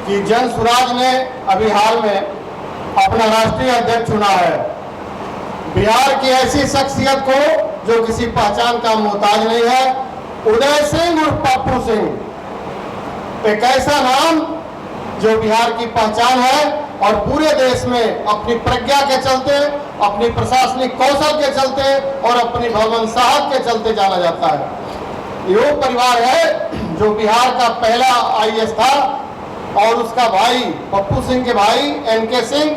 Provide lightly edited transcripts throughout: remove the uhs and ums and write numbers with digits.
कि जन स्वराज ने अभी हाल में अपना राष्ट्रीय अध्यक्ष चुना है। बिहार की ऐसी शख्सियत को जो किसी पहचान का मोहताज नहीं है, उदय सिंह उर्फ पप्पू सिंह, एक ऐसा नाम जो बिहार की पहचान है और पूरे देश में अपनी प्रज्ञा के चलते, अपनी प्रशासनिक कौशल के चलते और अपनी भवन साहब के चलते जाना जाता है। ये परिवार है जो बिहार का पहला आईएएस था और उसका भाई पप्पू सिंह के भाई एनके सिंह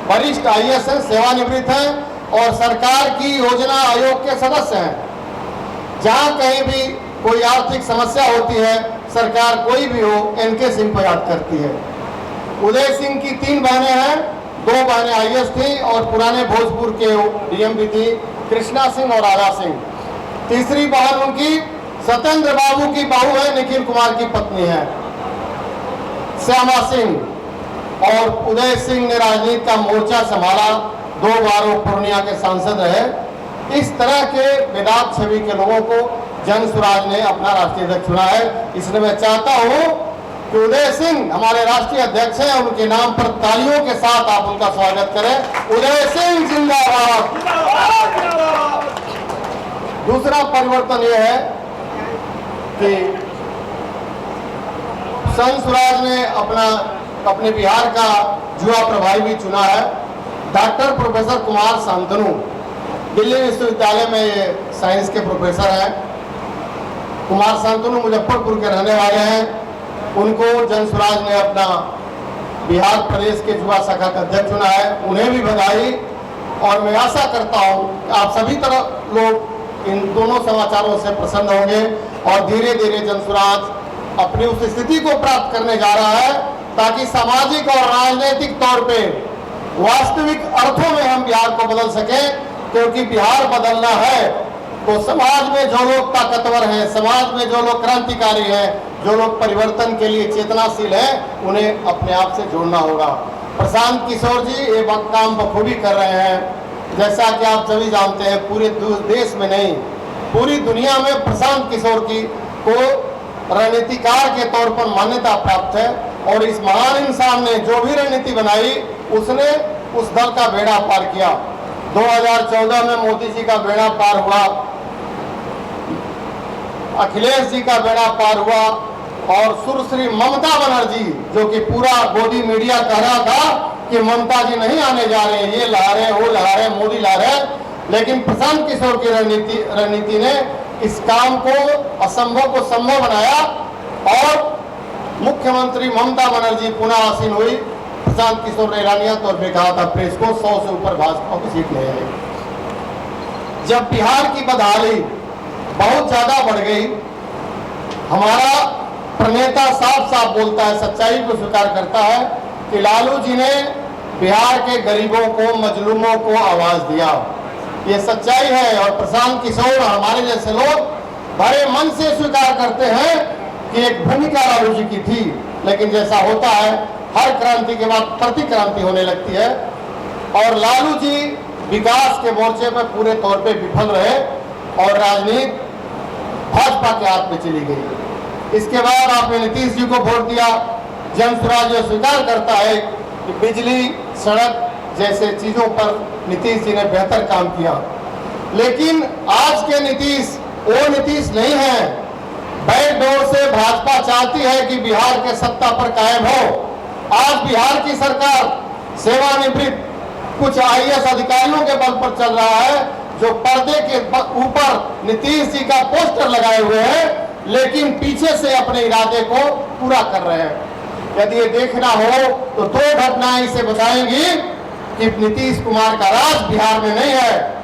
वरिष्ठ आईएएस हैं, सेवानिवृत्त हैं और सरकार की योजना आयोग के सदस्य हैं। जहां कहीं भी कोई आर्थिक समस्या होती है, सरकार कोई भी हो, एनके सिंह को याद करती है। उदय सिंह की 3 बहनें हैं, 2 बहनें आईएएस थी और पुराने भोजपुर के डीएम भी थी, कृष्णा सिंह और राधा सिंह। तीसरी बहन उनकी सत्येंद्र बाबू की बहू है, निखिल कुमार की पत्नी है श्यामा सिंह। और उदय सिंह ने राजनीति का मोर्चा संभाला, 2 बार वो पूर्णिया के सांसद रहे। इस तरह के बेदाग छवि के लोगों को जन स्वराज ने अपना राष्ट्रीय अध्यक्ष चुना है। इसलिए मैं चाहता हूं कि उदय सिंह हमारे राष्ट्रीय अध्यक्ष हैं, उनके नाम पर तालियों के साथ आप उनका स्वागत करें। उदय सिंह जिंदाबाद। दूसरा परिवर्तन यह है कि जन स्वराज ने अपने बिहार का युवा प्रभारी भी चुना है, डॉक्टर प्रोफेसर कुमार शांतनु। दिल्ली विश्वविद्यालय में ये साइंस के प्रोफेसर हैं। कुमार शांतनु मुजफ्फरपुर के रहने वाले हैं। उनको जन स्वराज ने अपना बिहार प्रदेश के युवा शाखा का अध्यक्ष चुना है। उन्हें भी बधाई। और मैं आशा करता हूं कि आप सभी तरह लोग इन दोनों समाचारों से प्रसन्न होंगे और धीरे धीरे जन स्वराज अपनी उस स्थिति को प्राप्त करने जा रहा है ताकि सामाजिक और राजनीतिक तौर पे वास्तविक अर्थों में हम बिहार को बदल सकें। क्योंकि बिहार बदलना है तो समाज में जो लोग ताकतवर हैं, समाज में जो लोग क्रांतिकारी हैं, जो लोग परिवर्तन के लिए चेतनाशील हैं, उन्हें अपने आप से जोड़ना होगा। प्रशांत किशोर जी ये काम बखूबी कर रहे हैं। जैसा कि आप सभी जानते हैं, पूरे देश में नहीं पूरी दुनिया में प्रशांत किशोर की को रणनीतिकार के तौर पर मान्यता प्राप्त है। और इस महान इंसान ने जो भी रणनीति बनाई, उसने उस दल का बेड़ा पार किया। 2014 में मोदी जी का बेड़ा पार हुआ, अखिलेश जी का बेड़ा पार हुआ और सुश्री ममता बनर्जी, जो कि पूरा गोदी मीडिया कह रहा था कि ममता जी नहीं आने जा रहे हैं, ये ला रहे हैं, वो ला रहे हैं, मोदी ला रहे हैं, लेकिन प्रशांत किशोर की रणनीति ने इस काम को असंभव को संभव बनाया और मुख्यमंत्री ममता बनर्जी पुनः आसीन हुई। प्रशांत किशोर ने ऐलानिया तौर पर कहा था प्रेस को 100 से ऊपर भाजपा को सीट नहीं आई। जब बिहार की बदहाली बहुत ज्यादा बढ़ गई, हमारा प्रणेता साफ साफ बोलता है, सच्चाई को स्वीकार करता है कि लालू जी ने बिहार के गरीबों को, मजलूमों को आवाज दिया। ये सच्चाई है। और प्रशांत किशोर हमारे जैसे लोग बड़े मन से स्वीकार करते हैं कि एक भूमिका लालू जी की थी, लेकिन जैसा होता है हर क्रांति के बाद प्रतिक्रांति होने लगती है और लालू जी विकास के मोर्चे पर पूरे तौर पे विफल रहे और राजनीति भाजपा के हाथ में चली गई। इसके बाद आपने नीतीश जी को वोट दिया। जन स्वराज स्वीकार करता है कि बिजली, सड़क जैसे चीजों पर नीतीश जी ने बेहतर काम किया, लेकिन आज के नीतीश वो नीतीश नहीं है। बैकडोर से भाजपा चाहती है कि बिहार के सत्ता पर कायम हो। आज बिहार की सरकार सेवानिवृत्त कुछ आईएएस अधिकारियों के बल पर चल रहा है जो पर्दे के ऊपर नीतीश जी का पोस्टर लगाए हुए हैं, लेकिन पीछे से अपने इरादे को पूरा कर रहे हैं। यदि ये देखना हो तो 2 घटनाएं इसे बताएंगी कि नीतीश कुमार का राज बिहार में नहीं है।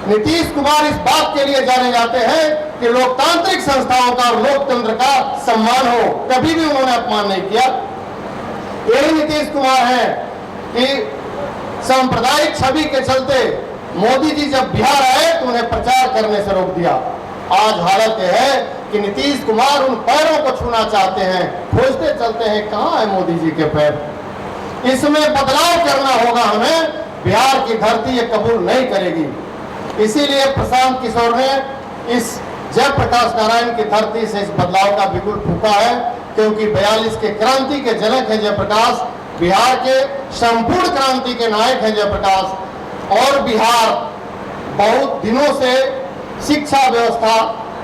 नीतीश कुमार इस बात के लिए जाने जाते हैं कि लोकतांत्रिक संस्थाओं का और लोकतंत्र का सम्मान हो, कभी भी उन्होंने अपमान नहीं किया। यही नीतीश कुमार है कि सांप्रदायिक छवि के चलते मोदी जी जब बिहार आए तो उन्हें प्रचार करने से रोक दिया। आज हालत यह है कि नीतीश कुमार उन पैरों को छूना चाहते हैं, खोजते चलते हैं कहां है मोदी जी के पैर। इसमें बदलाव करना होगा हमें। बिहार की धरती ये कबूल नहीं करेगी। इसीलिए प्रशांत किशोर ने इस जयप्रकाश नारायण की धरती से इस बदलाव का बिगुल फूंका है क्योंकि 42 के क्रांति के जनक है जयप्रकाश, बिहार के संपूर्ण क्रांति के नायक है जयप्रकाश। और बिहार बहुत दिनों से शिक्षा व्यवस्था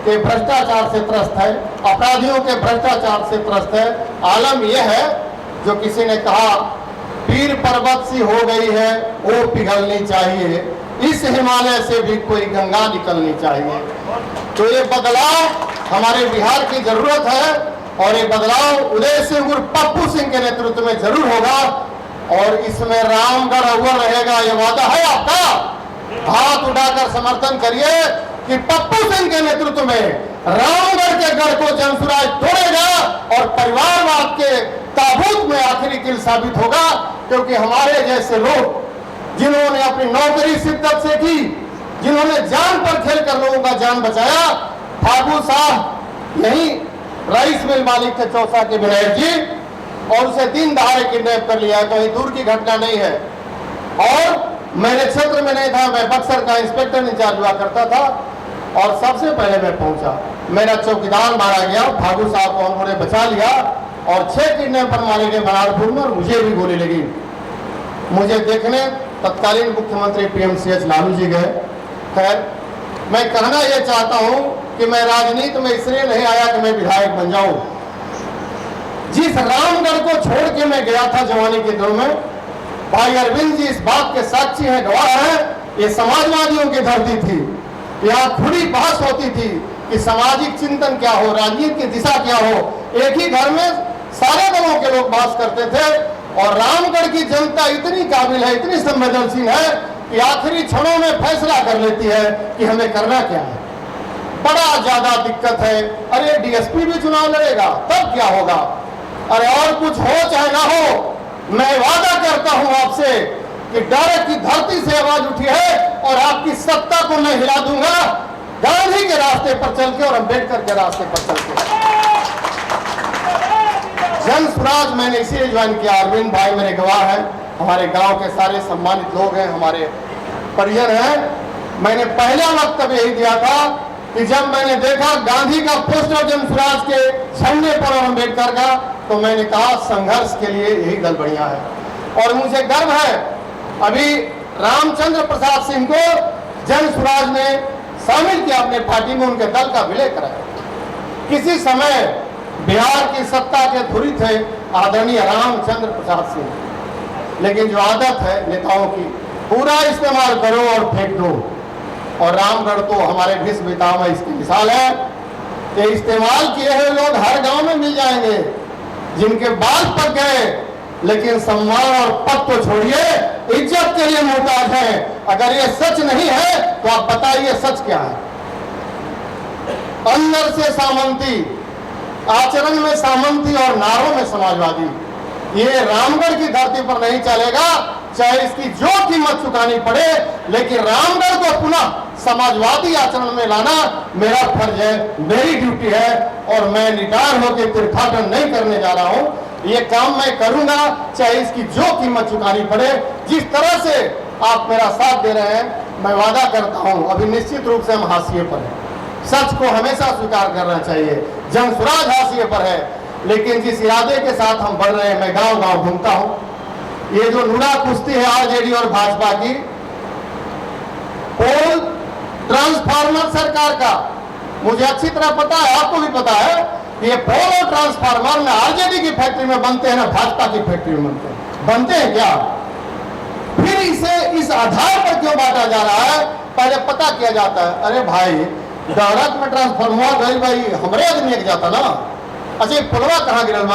के भ्रष्टाचार से त्रस्त है, अपराधियों के भ्रष्टाचार से त्रस्त है। आलम यह है, जो किसी ने कहा पीर पर्वत सी हो गई है वो पिघलनी चाहिए, इस हिमालय से भी कोई गंगा निकलनी चाहिए। तो ये बदलाव हमारे बिहार की जरूरत है और ये बदलाव उदय सिंह उर्फ पप्पू सिंह के नेतृत्व में जरूर होगा और इसमें रामगढ़ अव्वल रहेगा। ये वादा है आपका? हाथ उठाकर समर्थन करिए कि पप्पू सिंह के नेतृत्व में रामगढ़ के गढ़ को जनसुराज तोड़ेगा और परिवारवाद के ताबूत में आखिरी किल साबित होगा। क्योंकि हमारे जैसे लोग जिन्होंने अपनी नौकरी शिद्दत से की, जिन्होंने जान पर खेलकर लोगों का जान बचाया, फागू साहब यही राइस मिल मालिक थे चौसा के विनायक जी, और उसे दिन दहाड़े किडनैप कर लिया। कोई दूर की घटना नहीं है। और मेरे क्षेत्र में नहीं था, मैं बक्सर का इंस्पेक्टर इंचार्ज हुआ करता था और सबसे पहले मैं पहुंचा। मेरा चौकीदार मारा गया, फागू साहब को उन्होंने बचा लिया और 6 किडनैपर मारे गए बनारपुर में और मुझे भी गोली लगी। मुझे देखने तत्कालीन मुख्यमंत्री पीएमसीएच लालू जी गए। खैर, मैं कहना यह चाहता हूं कि मैं राजनीति में इसलिए नहीं आया कि मैं विधायक बन जाऊं। जिस रामगढ़ को छोड़ के मैं गया था जवानी के दिनों में, भाई अरविंद जी इस बात के साक्षी हैं, गवाह हैं, ये समाजवादियों की धरती थी। यहाँ खुली बहस होती थी कि सामाजिक चिंतन क्या हो, राजनीति की दिशा क्या हो। एक ही घर में सारे दलों के लोग बात करते थे और रामगढ़ की जनता इतनी काबिल है, इतनी संवेदनशील है कि आखिरी क्षणों में फैसला कर लेती है कि हमें करना क्या है। बड़ा ज्यादा दिक्कत है। अरे डीएसपी भी चुनाव लड़ेगा, तब क्या होगा? अरे और कुछ हो चाहे ना हो, मैं वादा करता हूं आपसे कि डायरेक्ट की धरती से आवाज उठी है और आपकी सत्ता को मैं हिला दूंगा, गांधी के रास्ते पर चल के और अम्बेडकर के रास्ते पर चल के। जन स्वराज मैंने इसीलिए ज्वाइन किया। अरविंद भाई मेरे गवाह हैं, हमारे गांव के सारे सम्मानित लोग हैं, हमारे परिजन हैं। मैंने पहला वक्तव्य यही दिया था कि जब मैंने देखा गांधी का पोस्टर जन स्वराज के झंडे पर और अम्बेडकर का, तो मैंने कहा संघर्ष के लिए यही दल बढ़िया है। और मुझे गर्व है, अभी रामचंद्र प्रसाद सिंह को जन स्वराज ने शामिल किया अपने पार्टी में, उनके दल का विलय कराया। किसी समय बिहार की सत्ता के धुरी थे आदरणीय रामचंद्र प्रसाद सिंह, लेकिन जो आदत है नेताओं की, पूरा इस्तेमाल करो और फेंक दो। और रामगढ़ तो हमारे भीष्म पितामह इसकी मिसाल है कि इस्तेमाल किए हुए लोग हर गांव में मिल जाएंगे, जिनके बाल पक गए लेकिन सम्मान और पद को छोड़िए, इज्जत के लिए मोहताज हैं। अगर ये सच नहीं है तो आप बताइए सच क्या है? अंदर से सामंती, आचरण में सामंती और नारों में समाजवादी, ये रामगढ़ की धरती पर नहीं चलेगा, चाहे इसकी जो कीमत चुकानी पड़े। लेकिन रामगढ़ को पुनः समाजवादी आचरण में लाना मेरा फर्ज है, मेरी ड्यूटी है और मैं निडार होकर तीर्थाटन नहीं करने जा रहा हूं। ये काम मैं करूंगा, चाहे इसकी जो कीमत चुकानी पड़े। जिस तरह से आप मेरा साथ दे रहे हैं, मैं वादा करता हूं अभी निश्चित रूप से हम हाशिए पर हैं। सच को हमेशा स्वीकार करना चाहिए। जन स्वराज हाशिए पर है, लेकिन जिस इरादे के साथ हम बढ़ रहे हैं, मैं गांव गांव घूमता हूं। ये जो लूड़ा कुश्ती है आरजेडी और भाजपा की, पोल ट्रांसफार्मर सरकार का, मुझे अच्छी तरह पता है, आपको भी पता है, ये पोल और ट्रांसफार्मर ना आरजेडी की फैक्ट्री में बनते हैं ना भाजपा की फैक्ट्री में बनते हैं क्या? फिर इसे इस आधार पर क्यों बांटा जा रहा है? पहले पता किया जाता है। अरे भाई, डायरेक्ट में ट्रांसफार्मर गई भाई हमारे आदमी एक जाता ना। अच्छा, पुलवा कहाँ गिरल?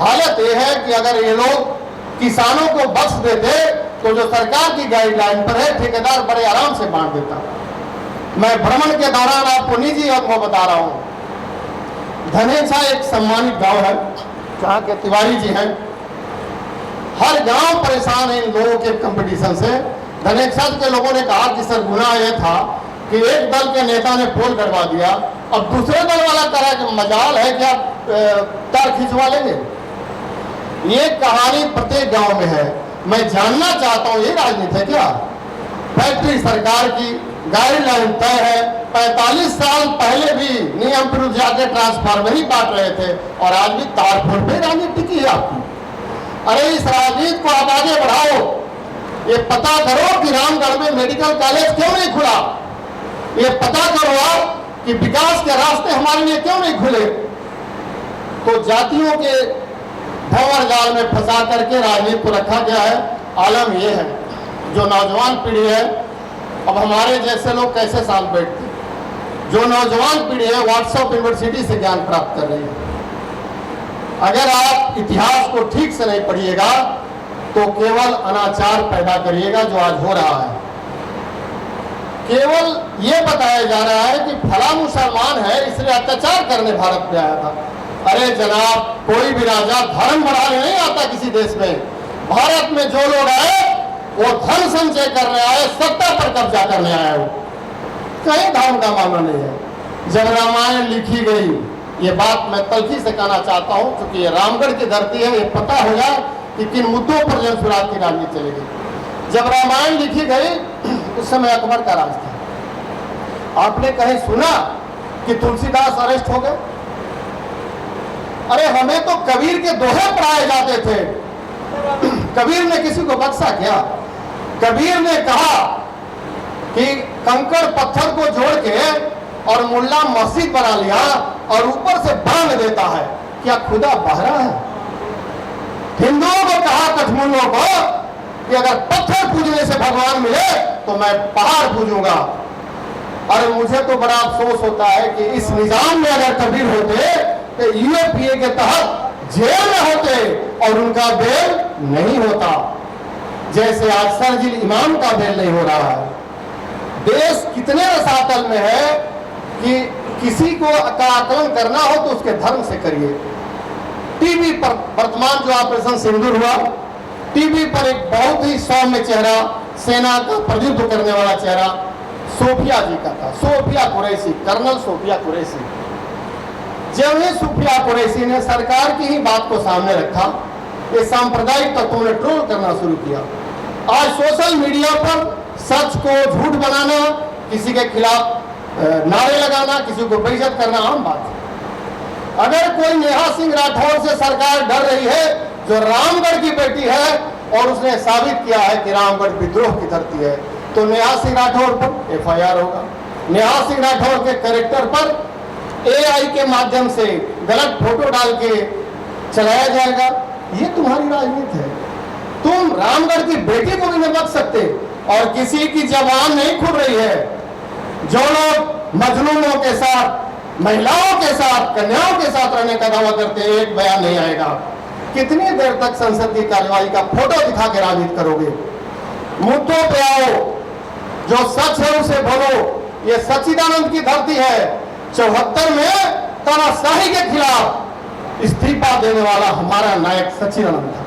हालत यह है कि अगर ये लोग किसानों को बख्श देते तो जो सरकार की गाइडलाइन पर है, ठेकेदार बड़े आराम से बांट देता। मैं भ्रमण के दौरान आपको निजी अनुभव बता रहा हूं। धनेसा एक सम्मानित गांव है, जहां के तिवारी जी हैं। हर गांव परेशान है इन लोगों के कंपटीशन से। धनेसा के लोगों ने कहा कि सर गुनाह यह था कि एक दल के नेता ने पोल करवा दिया, अब दूसरे दल वाला करा कि मजाल है कि आप तार खिंचवा लेंगे। ये कहानी प्रत्येक गांव में है। मैं जानना चाहता हूं, ये राजनीति है क्या? फैक्ट्री सरकार की, गाइडलाइन तय है, 45 साल पहले भी नियम विरुद्ध जाके ट्रांसफार्मर ही बांट रहे थे और आज भी तारफोड़ पे राजनीति की है आपकी। अरे इस राजनीति को आप आगे बढ़ाओ, ये पता करो कि रामगढ़ में मेडिकल कॉलेज क्यों नहीं खुला, ये पता करो आप कि विकास के रास्ते हमारे लिए क्यों नहीं खुले। तो जातियों के भंवर जाल में फंसा करके राजनीति को रखा गया है। आलम यह है, जो नौजवान पीढ़ी है, अब हमारे जैसे लोग कैसे साथ बैठते, जो नौजवान पीढ़ी है व्हाट्सएप यूनिवर्सिटी से ज्ञान प्राप्त कर रही है। अगर आप इतिहास को ठीक से नहीं पढ़िएगा तो केवल अनाचार पैदा करिएगा, जो आज हो रहा है। केवल ये बताया जा रहा है कि फला मुसलमान है इसलिए अत्याचार करने भारत में आया था। अरे जनाब, कोई भी राजा धर्म बढ़ाने नहीं आता किसी देश में। भारत में जो लोग आए वो धन संचय करने आए, सत्ता पर कब्जा करने आए। वो कहीं धर्म का मामला नहीं है। जब रामायण लिखी गई, ये बात मैं तल्खी से कहना चाहता हूं, क्योंकि ये रामगढ़ की धरती है, ये पता हो जाए कि किन मुद्दों पर जनसुराज की राजनीति चलेगी। जब रामायण लिखी गई उस समय अकबर का राज था। आपने कहीं सुना कि तुलसीदास अरेस्ट हो गए? अरे हमें तो कबीर के दोहे पढ़ाए जाते थे। कबीर ने किसी को बख्शा क्या? कबीर ने कहा कि कंकड़ पत्थर को जोड़ के और मुल्ला मस्जिद बना लिया और ऊपर से बांध देता है, क्या खुदा बहरा है? हिंदुओं को कहा, कठमुल्लों को, कि अगर पत्थर पूजने से भगवान मिले तो मैं पहाड़ पूजूंगा। और मुझे तो बड़ा अफसोस होता है कि इस निजाम में अगर कबीर होते तो यूएपीए के तहत जेल में होते और उनका बेल नहीं होता, जैसे आज सरजिल इमाम का बेल नहीं हो रहा है। देश कितने रसातल में है कि किसी को आकलन करना हो तो उसके धर्म से करिए। टीवी पर वर्तमान जो ऑपरेशन सिंदूर हुआ, टीवी पर एक बहुत ही सौम्य चेहरा, सेना का प्रतिनिधित्व करने वाला चेहरा सोफिया जी का था। सोफिया कुरैशी, कर्नल सोफिया कुरैशी। जब ही सोफिया कुरैशी ने सरकार की ही बात को सामने रखा, ये सांप्रदायिक तत्वों ने ट्रोल करना शुरू किया। आज सोशल मीडिया पर सच को झूठ बनाना, किसी के खिलाफ नारे लगाना, किसी को बेइज्जत करना आम बात है। अगर कोई नेहा सिंह राठौर से सरकार डर रही है, जो रामगढ़ की बेटी है और उसने साबित किया है कि रामगढ़ विद्रोह की धरती है, तो नेहा सिंह राठौर पर एफआईआर होगा। नेहा सिंह राठौर के कैरेक्टर पर एआई के माध्यम से गलत फोटो डाल के चलाया जाएगा। ये तुम्हारी राजनीति है। तुम रामगढ़ की बेटी को भी नहीं बच सकते और किसी की जबान नहीं खुल रही है। जो लोग मजलूमों के साथ, महिलाओं के साथ, कन्याओं के साथ रहने का दावा करते हैं, एक बयान नहीं आएगा। कितनी देर तक संसद की कार्यवाही का फोटो दिखा के राजनीति करोगे? मुद्दों पे आओ, जो सच है उसे बोलो। ये सच्चिदानंद की धरती है। 74 में तानाशाही के खिलाफ इस्तीफा देने वाला हमारा नायक सच्चिदानंद था।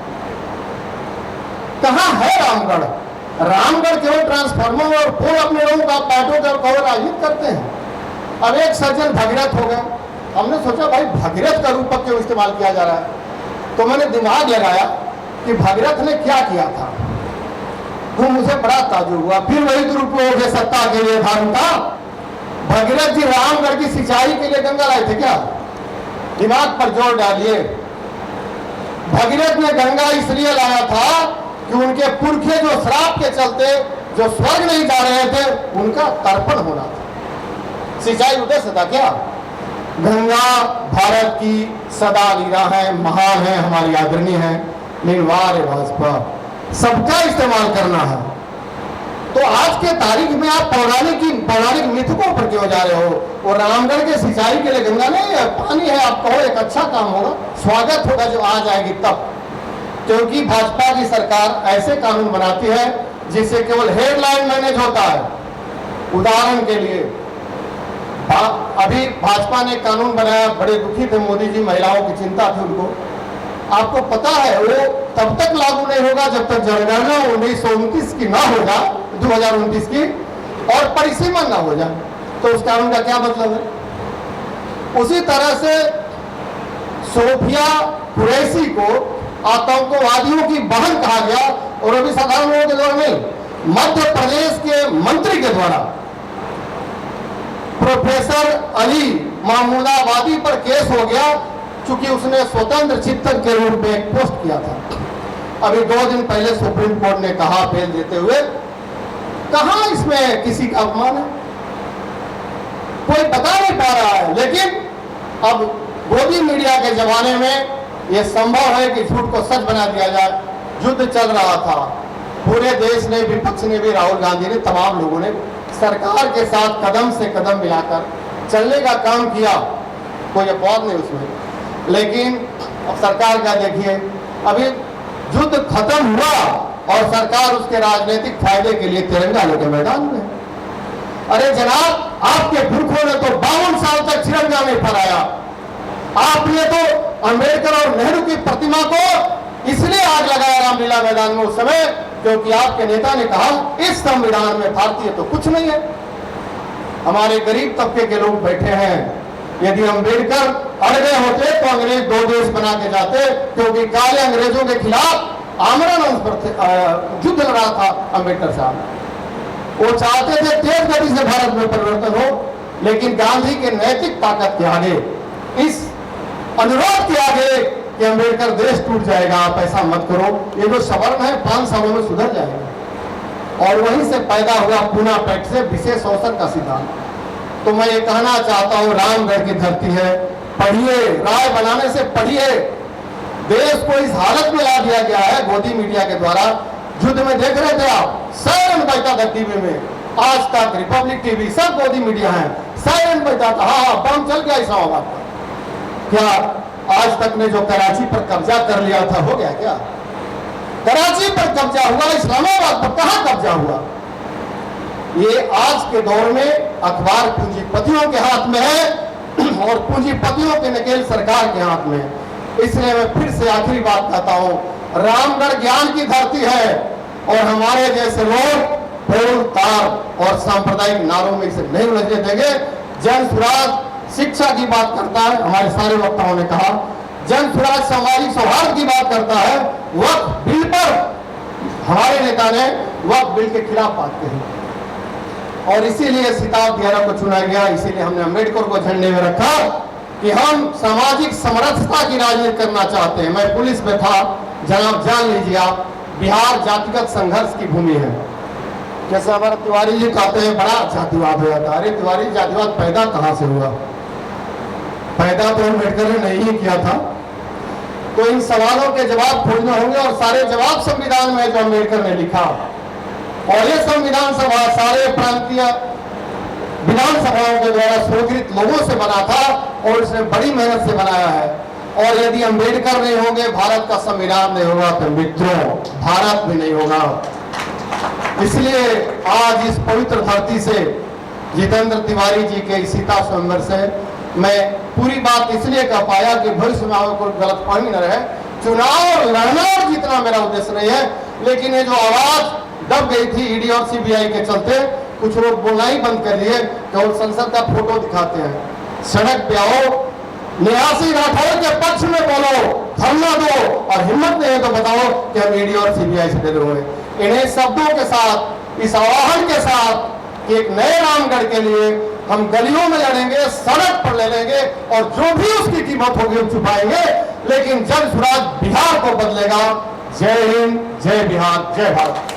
कहां है रामगढ़? रामगढ़ केवल ट्रांसफार्मर और पोल अपने लोगों का पैटो का कवर राजनीति करते हैं। अब एक सज्जन भगीरथ हो गए। हमने सोचा भाई भगीरथ का रूप क्यों इस्तेमाल किया जा रहा है, तो मैंने दिमाग लगाया कि भगीरथ ने क्या किया था। तो मुझे बड़ा ताज्जुब हुआ। फिर वही दुरुपयोग है सत्ता के लिए धर्म का। भगीरथ जी रामगढ़ की सिंचाई के लिए गंगा लाए थे क्या? दिमाग पर जोर डालिए। भगीरथ ने गंगा इसलिए लाया था कि उनके पुरखे जो श्राप के चलते जो स्वर्ग नहीं जा रहे थे, उनका तर्पण होना था। सिंचाई उद्देश्य था क्या? गंगा भारत की सदा लीला है, महान है, हमारी आदरणीय है, निर्वार भाजपा, सबका इस्तेमाल करना है। तो आज के तारीख में आप पौराणिक मिथकों पर क्यों जा रहे हो? और रामगढ़ के सिंचाई के लिए गंगा नहीं है, पानी है। आप कहो एक अच्छा काम होगा, स्वागत होगा जो आ जाएगी तब। क्योंकि भाजपा की सरकार ऐसे कानून बनाती है जिससे केवल हेडलाइन मैनेज होता है। उदाहरण के लिए अभी भाजपा ने कानून बनाया, बड़े दुखी थे मोदी जी, महिलाओं की चिंता थी उनको। आपको पता है वो तब तक लागू नहीं होगा जब तक जनगणना 1929 की ना होगा, 2029 की, और परिसीमन ना हो जाए। तो उस कानून का क्या मतलब है? उसी तरह से सोफिया कुरैशी को आतंकवादियों की बहन कहा गया, और अभी साधारण लोगों के द्वारा नहीं, मध्य प्रदेश के मंत्री के द्वारा प्रोफेसर अली महमूदाबादी पर केस हो गया, चूंकि उसने स्वतंत्र चिंतक के रूप में एक पोस्ट किया था। अभी 2 दिन पहले सुप्रीम कोर्ट ने कहा बेल देते हुए, कहां इसमें किसी का अपमान है, कोई बता नहीं पा रहा है। लेकिन अब गोदी मीडिया के जमाने में यह संभव है कि झूठ को सच बना दिया जाए। युद्ध चल रहा था, पूरे देश ने, विपक्ष ने भी, राहुल गांधी ने, तमाम लोगों ने सरकार के साथ कदम से कदम मिलाकर चलने का काम किया, कोई अपवाद नहीं उसमें। लेकिन अब सरकार का देखिए, अभी युद्ध खत्म हुआ और सरकार उसके राजनीतिक फायदे के लिए तिरंगा लेकर मैदान में। अरे जनाब, आपके पुरखों ने तो 52 साल तक तिरंगा नहीं फहराया। आपने तो अंबेडकर और नेहरू की प्रतिमा को इसलिए आग लगाया रामलीला मैदान में उस समय, क्योंकि आपके नेता ने कहा इस संविधान में भारतीय तो कुछ नहीं है। हमारे गरीब तबके के लोग बैठे हैं, यदि अंबेडकर अड़ गए होते तो अंग्रेज 2 देश बना के जाते, क्योंकि काले अंग्रेजों के खिलाफ आमरण युद्ध लड़ा था अंबेडकर साहब। वो चाहते थे तेज गति से भारत में परिवर्तन हो, लेकिन गांधी के नैतिक ताकत के आगे, इस अनुरोध के आगे कि अंबेडकर देश टूट जाएगा, आप ऐसा मत करो, ये जो सवर्ण है 5 सालों में सुधर जाएगा। और वहीं से पैदा हुआ पूना पैक्ट से विशेष अवसर का सिद्धांत। तो मैं ये कहना चाहता हूं, रामगढ़ की धरती है, पढ़िए, राय बनाने से पढ़िए। देश को इस हालत में ला दिया गया है गोदी मीडिया के द्वारा। युद्ध में देख रहे थे आप, साइरन बजता था टीवी में, आज तक, रिपब्लिक टीवी, सब गोदी मीडिया है, साइरन बजता था, हाँ बम चल गया इस्लामाबाद पर। क्या आज तक ने जो कराची पर कब्जा कर लिया था, हो गया क्या? कराची पर कब्जा हुआ, इस्लामाबाद पर कहां कब्जा हुआ? ये आज के दौर में अखबार पूंजीपतियों के हाथ में है और पूंजीपतियों के नकेल सरकार के हाथ में है। इसलिए मैं फिर से आखिरी बात कहता हूं, रामगढ़ ज्ञान की धरती है और हमारे जैसे लोग पोल तार और सांप्रदायिक नारों में इसे नहीं उलझने देंगे। जन स्वराज शिक्षा की बात करता है, हमारे सारे वक्ताओं ने कहा, जन स्वराज सामाजिक सौहार्द की बात करता है। वक्फ बिल पर हमारे नेता ने वक्फ बिल के खिलाफ बात कही और इसीलिए सिताब दियारा को चुना गया। इसीलिए हमने अम्बेडकर को झंडे में रखा कि हम सामाजिक समरसता की राजनीति करना चाहते हैं। मैं पुलिस में था, जनाब जान लीजिए आप, बिहार जातिगत संघर्ष की भूमि है। जैसे हमारे तिवारी जी कहते हैं बड़ा जातिवाद हुआ था। अरे तिवारी, जातिवाद पैदा कहां से हुआ? पैदा तो अम्बेडकर ने नहीं ही किया था। तो इन सवालों के जवाब खोजने होंगे और सारे जवाब संविधान में जो अम्बेडकर ने लिखा, और ये संविधान सभा सारे प्रांतीय विधानसभाओं के द्वारा स्वीकृत लोगों से बना था और इसने बड़ी मेहनत से बनाया है। और यदि अम्बेडकर नहीं होंगे, भारत का संविधान नहीं होगा, तो मित्रों भारत भी नहीं होगा। इसलिए आज इस पवित्र धरती से जितेंद्र तिवारी जी के सीता स्वयंवर से मैं पूरी बात इसलिए कह पाया कि भविष्य में कोई गलतफहमी न रहे। चुनाव लड़ना और जीतना मेरा उद्देश्य नहीं है, लेकिन ये जो आवाज दब गई थी ईडी और सीबीआई के चलते, कुछ लोग बोलना ही बंद कर दिए, केवल संसद का फोटो दिखाते हैं। सड़क पे आओ, न्यासी राठौर के पक्ष में बोलो, धरना दो, और हिम्मत नहीं है तो बताओ कि हम ईडी और सीबीआई से डरे हुए। इन्हें शब्दों के साथ, इस आह्वान के साथ कि एक नए रामगढ़ के लिए हम गलियों में लड़ेंगे, सड़क पर लड़ेंगे और जो भी उसकी कीमत होगी हम चुकाएंगे, लेकिन जन स्वराज बिहार को बदलेगा। जय हिंद, जय बिहार, जय भारत।